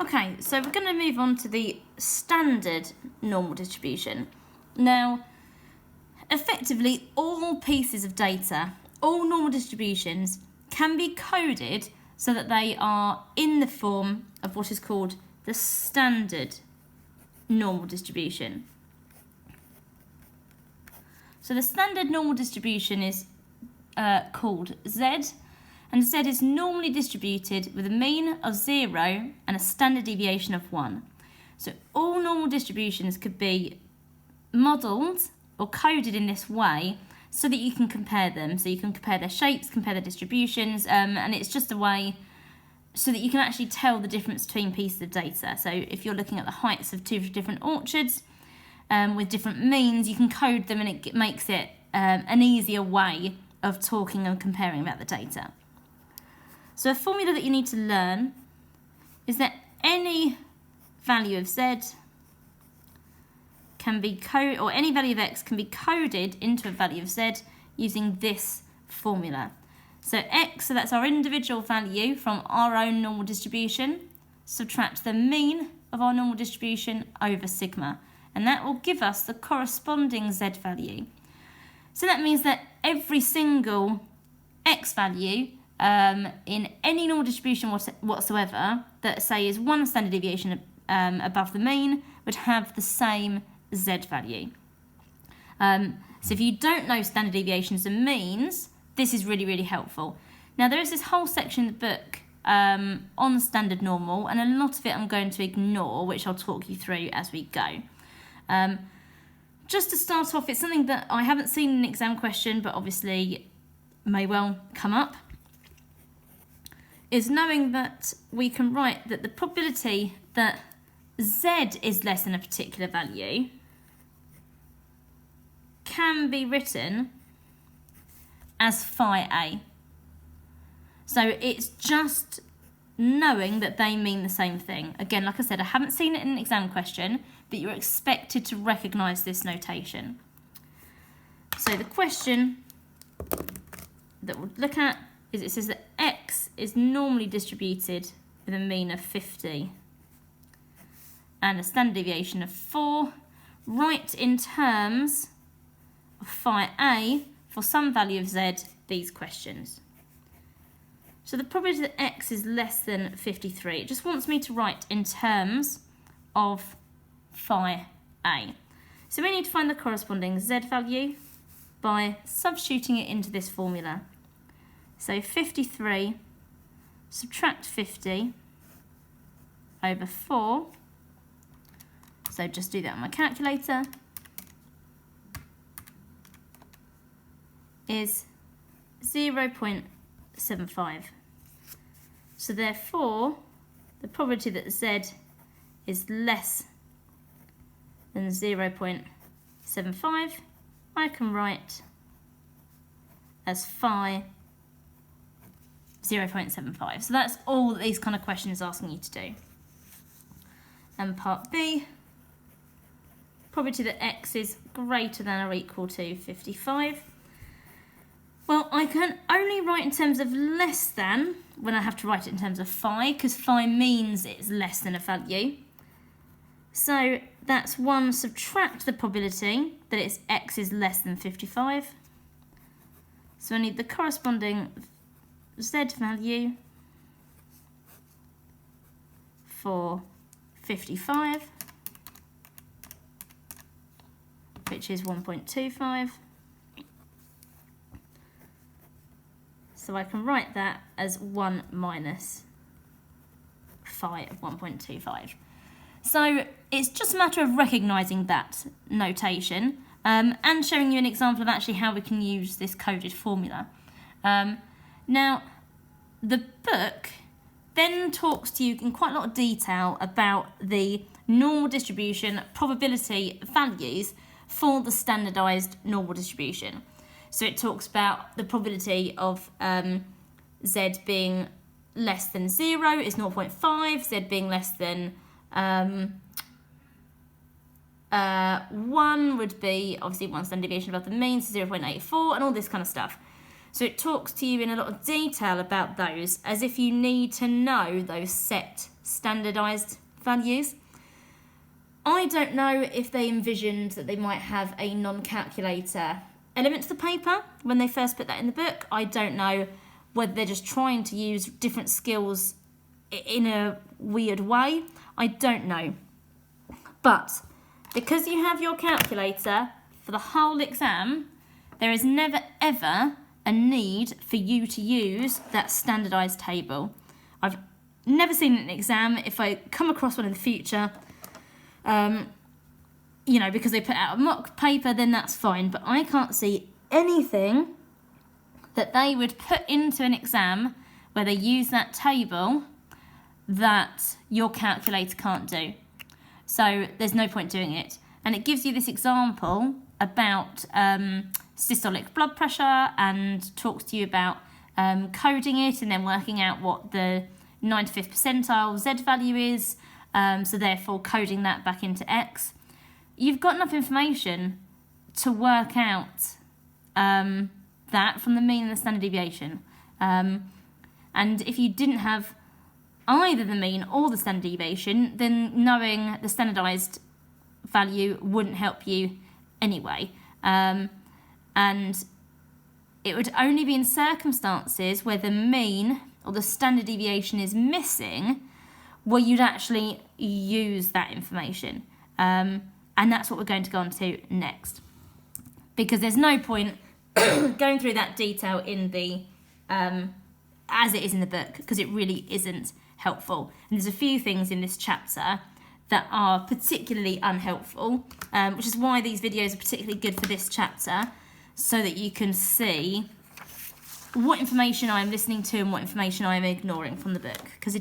Okay, so we're going to move on to the standard normal distribution. Now, effectively, all pieces of data, all normal distributions, can be coded so that they are in the form of what is called the standard normal distribution. So the standard normal distribution is called Z, and Z is normally distributed with a mean of 0 and a standard deviation of 1. So all normal distributions could be modelled or coded in this way so that you can compare them. So you can compare their shapes, compare their distributions, and it's just a way so that you can actually tell the difference between pieces of data. So if you're looking at the heights of two different orchards with different means, you can code them, and it makes it an easier way of talking and comparing about the data. So a formula that you need to learn is that any value of z can be or any value of x can be coded into a value of z using this formula. So x, so that's our individual value from our own normal distribution, subtract the mean of our normal distribution over sigma, and that will give us the corresponding z value. So that means that every single x value in any normal distribution whatsoever that, say, is one standard deviation above the mean would have the same z value. So if you don't know standard deviations and means, this is really, really helpful. Now, there is this whole section in the book on standard normal, and a lot of it I'm going to ignore, which I'll talk you through as we go. Just to start off, it's something that I haven't seen in an exam question, but obviously may well come up, is knowing that we can write that the probability that z is less than a particular value can be written as phi a. So it's just knowing that they mean the same thing. Again, like I said, I haven't seen it in an exam question, but you're expected to recognise this notation. So the question that we'll look at is, it says that x is normally distributed with a mean of 50 and a standard deviation of 4. Write in terms of phi a for some value of z these questions. So the probability that x is less than 53, it just wants me to write in terms of phi a. So we need to find the corresponding z value by substituting it into this formula. So 53 subtract 50 over 4. So just do that on my calculator. Is 0.75. So therefore, the probability that z is less than 0.75, I can write as phi 0.75. So that's all that these kind of questions are asking you to do. And part B, probability that x is greater than or equal to 55. Well, I can only write in terms of less than when I have to write it in terms of phi, because phi means it's less than a value. So that's 1 subtract the probability that it's x is less than 55. So I need the corresponding z value for 55, which is 1.25. So I can write that as 1 minus phi of 1.25. So it's just a matter of recognising that notation and showing you an example of actually how we can use this coded formula. Now, the book then talks to you in quite a lot of detail about the normal distribution probability values for the standardised normal distribution. So it talks about the probability of z being less than 0 is 0.5, z being less than 1 would be obviously 1 standard deviation above the mean, so 0.84, and all this kind of stuff. So it talks to you in a lot of detail about those, as if you need to know those set standardised values. I don't know if they envisioned that they might have a non-calculator element to the paper when they first put that in the book. I don't know whether they're just trying to use different skills in a weird way. I don't know. But because you have your calculator for the whole exam, there is never ever a need for you to use that standardised table. I've never seen it in an exam. If I come across one in the future, you know, because they put out a mock paper, then that's fine. But I can't see anything that they would put into an exam where they use that table that your calculator can't do. So there's no point doing it. And it gives you this example about systolic blood pressure and talks to you about coding it and then working out what the 95th percentile Z value is, so therefore coding that back into X. You've got enough information to work out that from the mean and the standard deviation. And if you didn't have either the mean or the standard deviation, then knowing the standardised value wouldn't help you anyway. And it would only be in circumstances where the mean or the standard deviation is missing where you'd actually use that information. And that's what we're going to go on to next. Because there's no point going through that detail in the as it is in the book, because it really isn't helpful. And there's a few things in this chapter that are particularly unhelpful, which is why these videos are particularly good for this chapter, so that you can see what information I'm listening to and what information I'm ignoring from the book, because it doesn't